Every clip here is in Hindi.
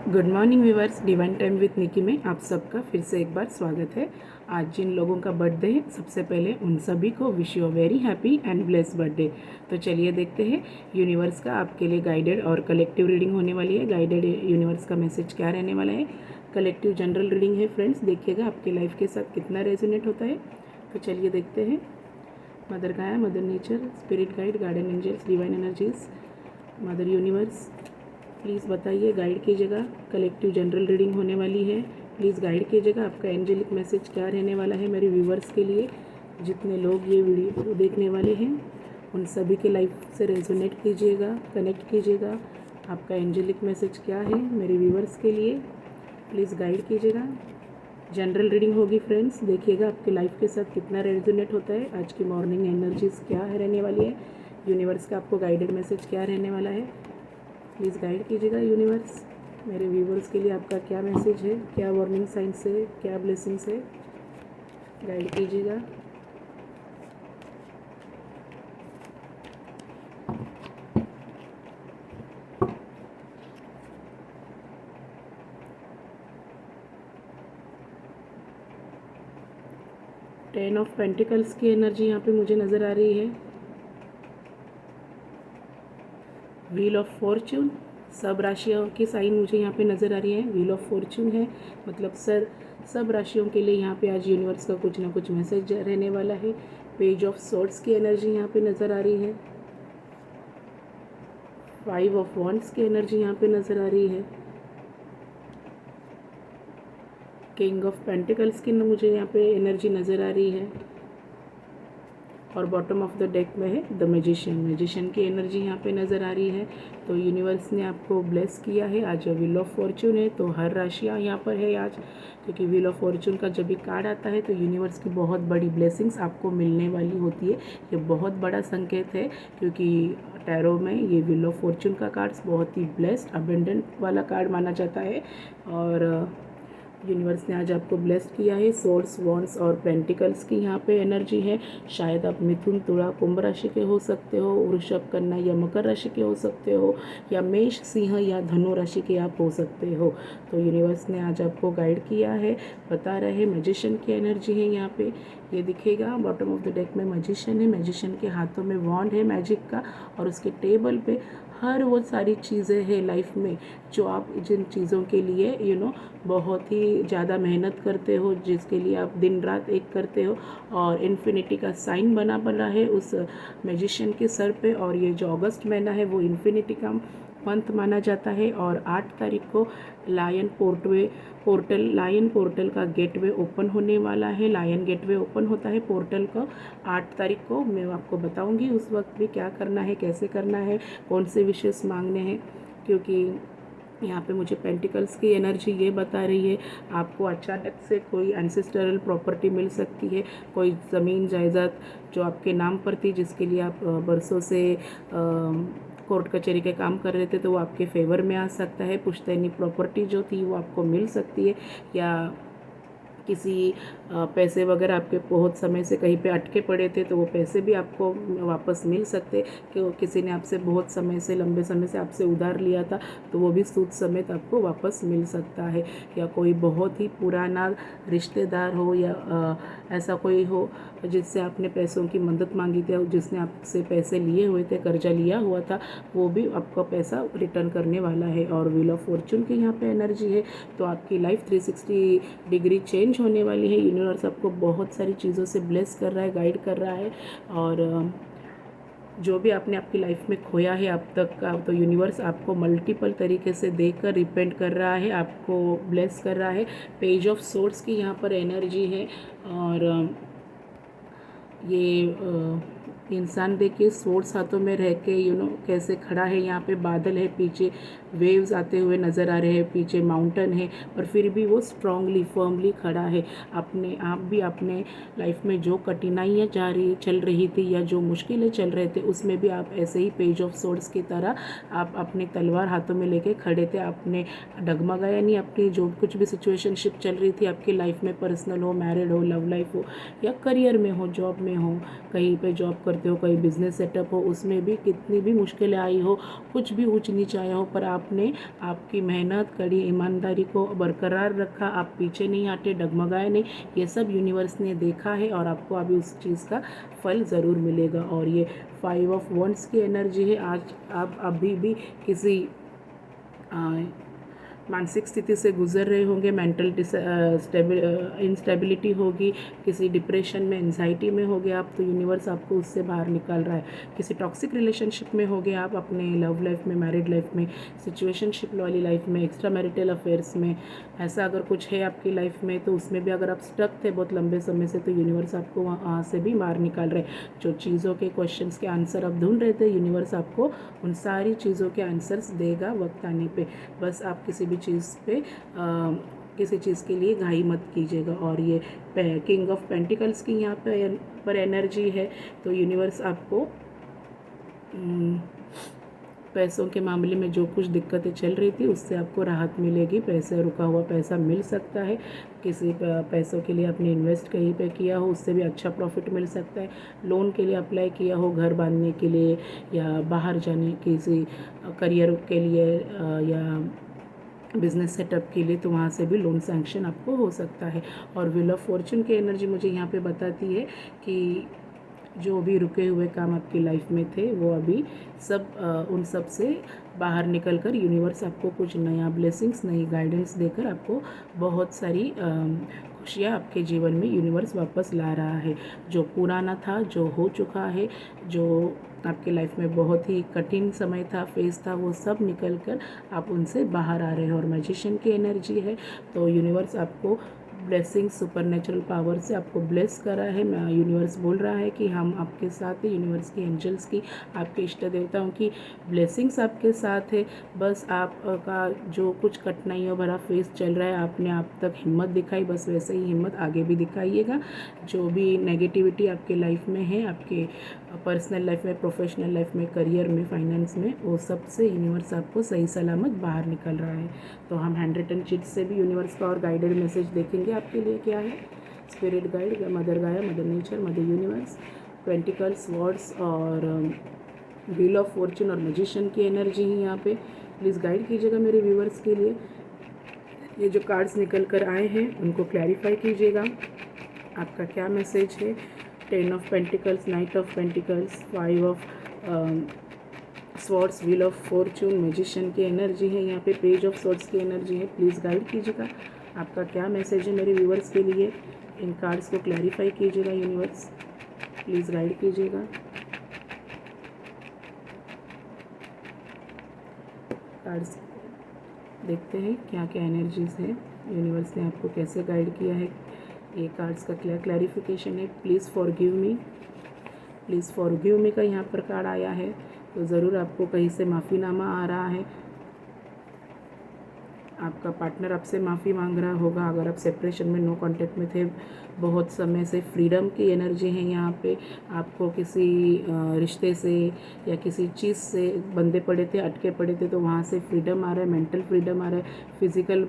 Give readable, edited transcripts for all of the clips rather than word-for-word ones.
Good morning viewers, divine time with Nikki में आप सबका फिर से एक बार स्वागत है। आज जिन लोगों का बर्थडे है, सबसे पहले उन सभी को wish you a very happy and bless birthday. तो चलिए देखते हैं यूनिवर्स का आपके लिए गाइडेड और कलेक्टिव रीडिंग होने वाली है। गाइडेड यूनिवर्स का मैसेज क्या रहने वाला है। कलेक्टिव जनरल रीडिंग है फ्रेंड्स, देखिएगा आपके लाइफ के साथ कितना रेजोनेट होता है। तो चलिए देखते हैं। Mother Gaia, mother nature, spirit guide, garden angels, divine energies, mother universe, please बताइए, गाइड कीजिएगा। कलेक्टिव जनरल रीडिंग होने वाली है, प्लीज़ गाइड कीजिएगा। आपका एंजेलिक मैसेज क्या रहने वाला है मेरे व्यूवर्स के लिए। जितने लोग ये वीडियो देखने वाले हैं उन सभी के लाइफ से रेजोनेट कीजिएगा, कनेक्ट कीजिएगा। आपका एंजेलिक मैसेज क्या है मेरे व्यूवर्स के लिए, प्लीज़ गाइड कीजिएगा। जनरल रीडिंग होगी फ्रेंड्स, देखिएगा आपके लाइफ के साथ कितना रेजोनेट होता है। आज की मॉर्निंग एनर्जीज क्या है रहने वाली है, यूनिवर्स का आपको गाइडेड मैसेज क्या रहने वाला है, प्लीज़ गाइड कीजिएगा यूनिवर्स। मेरे व्यूवर्स के लिए आपका क्या मैसेज है, क्या वार्निंग साइंस है, क्या ब्लेसिंग्स है, गाइड कीजिएगा। टेन ऑफ पेंटिकल्स की एनर्जी यहाँ पे मुझे नज़र आ रही है। व्हील ऑफ फॉर्च्यून, सब राशियों की साइन मुझे यहाँ पे नज़र आ रही है। व्हील ऑफ फॉर्च्यून है, मतलब सब राशियों के लिए यहाँ पे आज यूनिवर्स का कुछ ना कुछ मैसेज रहने वाला है। पेज ऑफ सोर्ड्स की एनर्जी यहाँ पे नज़र आ रही है। फाइव ऑफ वॉन्ड्स की एनर्जी यहाँ पे नज़र आ रही है। किंग ऑफ पेंटिकल्स की मुझे यहाँ पे एनर्जी नज़र आ रही है। और बॉटम ऑफ द डेक में है द मैजिशियन की एनर्जी यहाँ पे नज़र आ रही है। तो यूनिवर्स ने आपको ब्लेस किया है। आज व्हील ऑफ फॉर्च्यून है, तो हर राशियाँ यहाँ पर है आज, क्योंकि व्हील ऑफ फॉर्च्यून का जब भी कार्ड आता है तो यूनिवर्स की बहुत बड़ी ब्लेसिंग्स आपको मिलने वाली होती है। ये बहुत बड़ा संकेत है, क्योंकि टैरो में ये व्हील ऑफ फॉर्च्यून का कार्ड्स बहुत ही ब्लेस्ड अबेंडेंट वाला कार्ड माना जाता है। और यूनिवर्स ने आज आपको ब्लेस्ड किया है। सोर्ड्स, वॉन्ड्स और पेंटिकल्स की यहाँ पे एनर्जी है। शायद आप मिथुन, तुला, कुंभ राशि के हो सकते हो, वृषभ, कन्या या मकर राशि के हो सकते हो, या मेष, सिंह या धनु राशि के आप हो सकते हो। तो यूनिवर्स ने आज आपको गाइड किया है, बता रहे हैं मैजिशियन की एनर्जी है यहाँ पे। ये दिखेगा बॉटम ऑफ द डेक में मैजिशियन है। मैजिशियन के हाथों में वॉन्ड है मैजिक का, और उसके टेबल पे हर वो सारी चीज़ें हैं लाइफ में जो आप जिन चीज़ों के लिए बहुत ही ज़्यादा मेहनत करते हो, जिसके लिए आप दिन रात एक करते हो। और इन्फिनिटी का साइन बना है उस मैजिशियन के सर पे। और ये जो अगस्त महीना है वो इन्फिनिटी का मंथ माना जाता है। और 8 तारीख को लायन पोर्टल का गेटवे ओपन होने वाला है। लायन गेटवे ओपन होता है पोर्टल का 8 तारीख को। मैं आपको बताऊंगी उस वक्त भी क्या करना है, कैसे करना है, कौन से विशेष मांगने हैं, क्योंकि यहाँ पे मुझे पेंटिकल्स की एनर्जी ये बता रही है आपको अचानक से कोई एंसेस्टरल प्रॉपर्टी मिल सकती है। कोई ज़मीन जायदाद जो आपके नाम पर थी, जिसके लिए आप बरसों से कोर्ट कचहरी के काम कर रहे थे, तो वो आपके फेवर में आ सकता है। पुश्तैनी प्रॉपर्टी जो थी वो आपको मिल सकती है, या किसी पैसे वगैरह आपके बहुत समय से कहीं पे अटके पड़े थे, तो वो पैसे भी आपको वापस मिल सकते। कि किसी ने आपसे बहुत समय से, लंबे समय से आपसे उधार लिया था, तो वो भी सूद समेत आपको वापस मिल सकता है। या कोई बहुत ही पुराना रिश्तेदार हो, या ऐसा कोई हो जिससे आपने पैसों की मदद मांगी थी, जिसने आपसे पैसे लिए हुए थे, कर्जा लिया हुआ था, वो भी आपका पैसा रिटर्न करने वाला है। और व्हील ऑफ फॉर्च्यून की यहाँ पे एनर्जी है, तो आपकी लाइफ 360 डिग्री चेंज होने वाली है। यूनिवर्स आपको बहुत सारी चीज़ों से ब्लेस कर रहा है, गाइड कर रहा है। और जो भी आपने आपकी लाइफ में खोया है अब तक का, तो यूनिवर्स आपको मल्टीपल तरीके से देकर रिपेंट कर रहा है, आपको ब्लेस कर रहा है। पेज ऑफ सोर्ड्स की यहाँ पर एनर्जी है। और ये इंसान देखिए सोर्स हाथों में रह के कैसे खड़ा है। यहाँ पे बादल है, पीछे वेव्स आते हुए नज़र आ रहे हैं, पीछे माउंटेन है, और फिर भी वो स्ट्रांगली फर्मली खड़ा है। आप भी अपने लाइफ में जो कठिनाइयाँ चल रही थी, या जो मुश्किलें चल रहे थे, उसमें भी आप ऐसे ही पेज ऑफ सोर्ड्स की तरह आप अपनी तलवार हाथों में लेके खड़े थे। आपने डगमगाया नहीं। अपनी जो कुछ भी सिचुएशनशिप चल रही थी आपकी लाइफ में, पर्सनल हो, मैरिड हो, लव लाइफ हो, या करियर में हो, जॉब में हो, कहीं पे जॉब करते हो, कोई बिजनेस सेटअप हो, उसमें भी कितनी भी मुश्किलें आई हो, कुछ भी ऊंच नीच आया हो, पर आपने आपकी मेहनत, कड़ी ईमानदारी को बरकरार रखा, आप पीछे नहीं हटे, डगमगाए नहीं। ये सब यूनिवर्स ने देखा है और आपको अभी उस चीज़ का फल ज़रूर मिलेगा। और ये 5 ऑफ वंड्स की एनर्जी है। आज आप अभी भी किसी मानसिक स्थिति से गुजर रहे होंगे, मेंटल इंस्टेबिलिटी होगी, किसी डिप्रेशन में, एंजाइटी में होगे आप, तो यूनिवर्स आपको उससे बाहर निकाल रहा है। किसी टॉक्सिक रिलेशनशिप में होगे आप, अपने लव लाइफ में, मैरिड लाइफ में, सिचुएशनशिप वाली लाइफ में, एक्स्ट्रा मैरिटल अफेयर्स में, ऐसा अगर कुछ है आपकी लाइफ में, तो उसमें भी अगर आप स्टक थे बहुत लंबे समय से, तो यूनिवर्स आपको वहाँ से भी बाहर निकाल रहे हैं। जो चीज़ों के क्वेश्चंस के आंसर आप ढूंढ रहे थे, यूनिवर्स आपको उन सारी चीज़ों के आंसर्स देगा वक्त आने पे। बस आप किसी भी चीज़ पे किसी चीज़ के लिए घाई मत कीजिएगा। और ये किंग ऑफ पेंटिकल्स की यहाँ पर एनर्जी है, तो यूनिवर्स आपको पैसों के मामले में जो कुछ दिक्कतें चल रही थी उससे आपको राहत मिलेगी। पैसे, रुका हुआ पैसा मिल सकता है। किसी पैसों के लिए आपने इन्वेस्ट कहीं पे किया हो, उससे भी अच्छा प्रॉफिट मिल सकता है। लोन के लिए अप्लाई किया हो घर बांधने के लिए या बाहर जाने, किसी करियर के लिए या बिज़नेस सेटअप के लिए, तो वहाँ से भी लोन सैंक्शन आपको हो सकता है। और व्हील ऑफ फॉर्चून की एनर्जी मुझे यहाँ पे बताती है कि जो भी रुके हुए काम आपकी लाइफ में थे, वो अभी सब उन सब से बाहर निकल कर यूनिवर्स आपको कुछ नया ब्लेसिंग्स, नई गाइडेंस देकर आपको बहुत सारी खुशियाँ आपके जीवन में यूनिवर्स वापस ला रहा है। जो पुराना था, जो हो चुका है, जो आपके लाइफ में बहुत ही कठिन समय था, फेज था, वो सब निकल कर आप उनसे बाहर आ रहे हैं। और मैजिशियन की एनर्जी है, तो यूनिवर्स आपको ब्लेसिंग, सुपरनेचुरल पावर से आपको ब्लेस करा है। यूनिवर्स बोल रहा है कि हम आपके साथ हैं। यूनिवर्स की, एंजल्स की, आपके इष्ट देवताओं की ब्लेसिंग्स आपके साथ है। बस आपका जो कुछ कठिनाइयों भरा फेस चल रहा है, आपने आप तक हिम्मत दिखाई, बस वैसे ही हिम्मत आगे भी दिखाइएगा। जो भी नेगेटिविटी आपके लाइफ में है, आपके पर्सनल लाइफ में, प्रोफेशनल लाइफ में, करियर में, फाइनेंस में, वो सब से यूनिवर्स आपको सही सलामत बाहर निकल रहा है। तो हम हैंड रिटन चिट से भी यूनिवर्स का और गाइडेड मैसेज देखेंगे आपके लिए क्या है। Spirit guide, mother Gaia, mother nature, mother universe, pentacles, words और व्हील ऑफ फॉर्चून और मैजिशियन की एनर्जी है यहाँ पे। प्लीज़ गाइड कीजिएगा मेरे व्यूवर्स के लिए। ये जो कार्ड्स निकल कर आए हैं उनको क्लैरिफाई कीजिएगा, आपका क्या मैसेज है। 10 of pentacles, night of pentacles, 5 of swords, wheel of Fortune, magician की एनर्जी है यहाँ पे, पेज ऑफ स्वॉर्ड्स की एनर्जी है। प्लीज़ गाइड कीजिएगा, आपका क्या मैसेज है मेरे व्यूवर्स के लिए। इन कार्ड्स को क्लैरिफाई कीजिएगा यूनिवर्स, प्लीज़ गाइड कीजिएगा। कार्ड्स देखते हैं क्या क्या एनर्जीज है, यूनिवर्स ने आपको कैसे गाइड किया है। ये कार्ड्स का क्या क्लैरिफिकेशन है। Please forgive me, please forgive me का यहाँ पर कार्ड आया है, तो ज़रूर आपको कहीं से माफ़ीनामा आ रहा है। आपका पार्टनर आपसे माफ़ी मांग रहा होगा। अगर आप सेपरेशन में, नो कांटेक्ट में थे बहुत समय से, फ्रीडम की एनर्जी है यहाँ पे। आपको किसी रिश्ते से या किसी चीज़ से बंधे पड़े थे, अटके पड़े थे, तो वहाँ से फ्रीडम आ रहा है, मेंटल फ्रीडम आ रहा है। फिज़िकल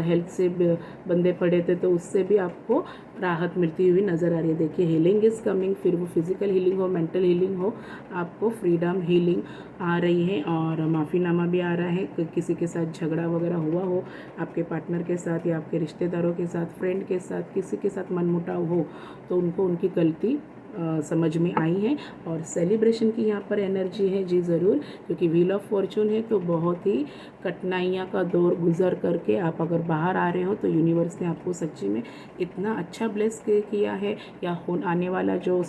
हेल्थ से बंधे पड़े थे, तो उससे भी आपको राहत मिलती हुई नज़र आ रही है। देखिए, हीलिंग इज़ कमिंग, फिर वो फिज़िकल हीलिंग हो, मेंटल हीलिंग हो, आपको फ्रीडम, हीलिंग आ रही है। और माफ़ीनामा भी आ रहा है। किसी के साथ झगड़ा वगैरह हुआ हो, आपके पार्टनर के साथ या आपके रिश्तेदारों के साथ, फ्रेंड के साथ, किसी के साथ मनमुटाव हो, तो उनको उनकी गलती समझ में आई है। और सेलिब्रेशन की यहाँ पर एनर्जी है जी ज़रूर, क्योंकि व्हील ऑफ फॉर्चून है, तो बहुत ही कठिनाइयाँ का दौर गुजर करके आप अगर बाहर आ रहे हो, तो यूनिवर्स ने आपको सच्ची में इतना अच्छा ब्लेस किया है। या आने वाला जो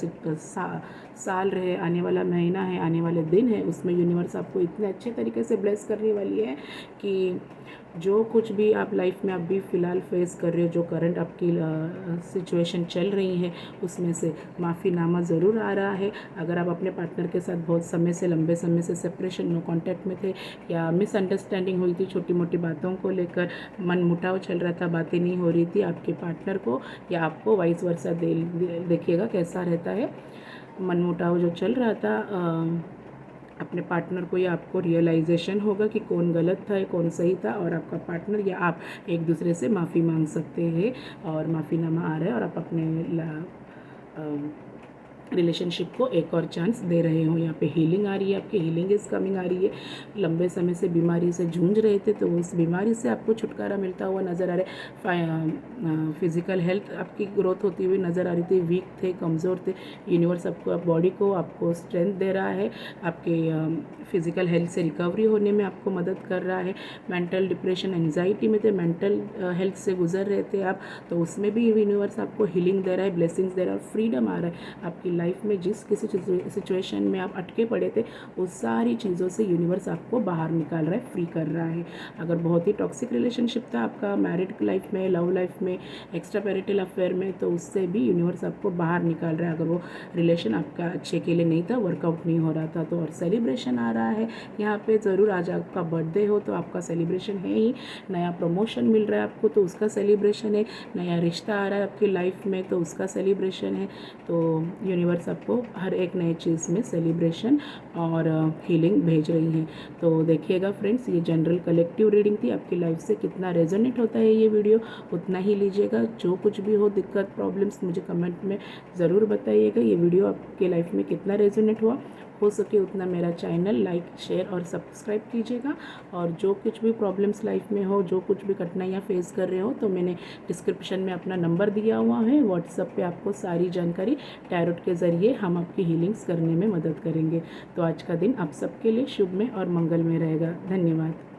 साल रहे, आने वाला महीना है, आने वाले दिन है, उसमें यूनिवर्स आपको इतने अच्छे तरीके से ब्लेस करने वाली है कि जो कुछ भी आप लाइफ में अभी फ़िलहाल फेस कर रहे हो, जो करंट आपकी सिचुएशन चल रही है, उसमें से माफ़ीनामा ज़रूर आ रहा है। अगर आप अपने पार्टनर के साथ बहुत समय से, लंबे समय से सेपरेशन, नो कांटेक्ट में थे, या मिसअंडरस्टैंडिंग हुई थी, छोटी मोटी बातों को लेकर मन मुटाव चल रहा था, बातें नहीं हो रही थी आपके पार्टनर को या आपको, वाइस वर्सा देखिएगा कैसा रहता है। मनमुटाव जो चल रहा था अपने पार्टनर को, या आपको रियलाइजेशन होगा कि कौन गलत था, कौन सही था, और आपका पार्टनर या आप एक दूसरे से माफ़ी मांग सकते हैं। और माफ़ीनामा आ रहा है और आप अपने रिलेशनशिप को एक और चांस दे रहे हो। यहाँ पे हीलिंग आ रही है, आपकी हीलिंग इज़ कमिंग आ रही है। लंबे समय से बीमारी से जूझ रहे थे तो उस बीमारी से आपको छुटकारा मिलता हुआ नज़र आ रहा है। फिज़िकल हेल्थ आपकी ग्रोथ होती हुई नज़र आ रही थी, वीक थे, कमज़ोर थे। यूनिवर्स आपको बॉडी को आपको स्ट्रेंथ दे रहा है, आपके फिज़िकल हेल्थ से रिकवरी होने में आपको मदद कर रहा है। मेंटल डिप्रेशन एंजाइटी में थे, मेंटल हेल्थ से गुजर रहे थे आप, तो उसमें भी यूनिवर्स आपको हीलिंग दे रहा है, ब्लेसिंग्स दे रहा है, फ्रीडम आ रहा है। आपकी लाइफ में जिस किसी सिचुएशन में आप अटके पड़े थे उस सारी चीज़ों से यूनिवर्स आपको बाहर निकाल रहा है, फ्री कर रहा है। अगर बहुत ही टॉक्सिक रिलेशनशिप था आपका मैरिड लाइफ में, लव लाइफ में, एक्स्ट्रा मैरिटल अफेयर में, तो उससे भी यूनिवर्स आपको बाहर निकाल रहा है। अगर वो रिलेशन आपका अच्छे के लिए नहीं था, वर्कआउट नहीं हो रहा था, तो और सेलिब्रेशन आ रहा है यहाँ पे ज़रूर। आज आपका बर्थडे हो तो आपका सेलिब्रेशन है ही, नया प्रमोशन मिल रहा है आपको तो उसका सेलिब्रेशन है, नया रिश्ता आ रहा है आपकी लाइफ में तो उसका सेलिब्रेशन है। तो यूनिवर्स आपको हर एक नए चीज़ में सेलिब्रेशन और हीलिंग भेज रही है। तो देखिएगा फ्रेंड्स, ये जनरल कलेक्टिव रीडिंग थी। आपकी लाइफ से कितना रेजोनेट होता है ये वीडियो उतना ही लीजिएगा। जो कुछ भी हो दिक्कत प्रॉब्लम्स मुझे कमेंट में ज़रूर बताइएगा। ये वीडियो आपके लाइफ में कितना रेजोनेट हुआ, हो सके उतना मेरा चैनल लाइक, शेयर और सब्सक्राइब कीजिएगा। और जो कुछ भी प्रॉब्लम्स लाइफ में हो, जो कुछ भी कठिनाइयाँ फेस कर रहे हो, तो मैंने डिस्क्रिप्शन में अपना नंबर दिया हुआ है, व्हाट्सएप पे आपको सारी जानकारी टैरोट के ज़रिए हम आपकी हीलिंग्स करने में मदद करेंगे। तो आज का दिन आप सबके लिए शुभ में और मंगल में रहेगा। धन्यवाद।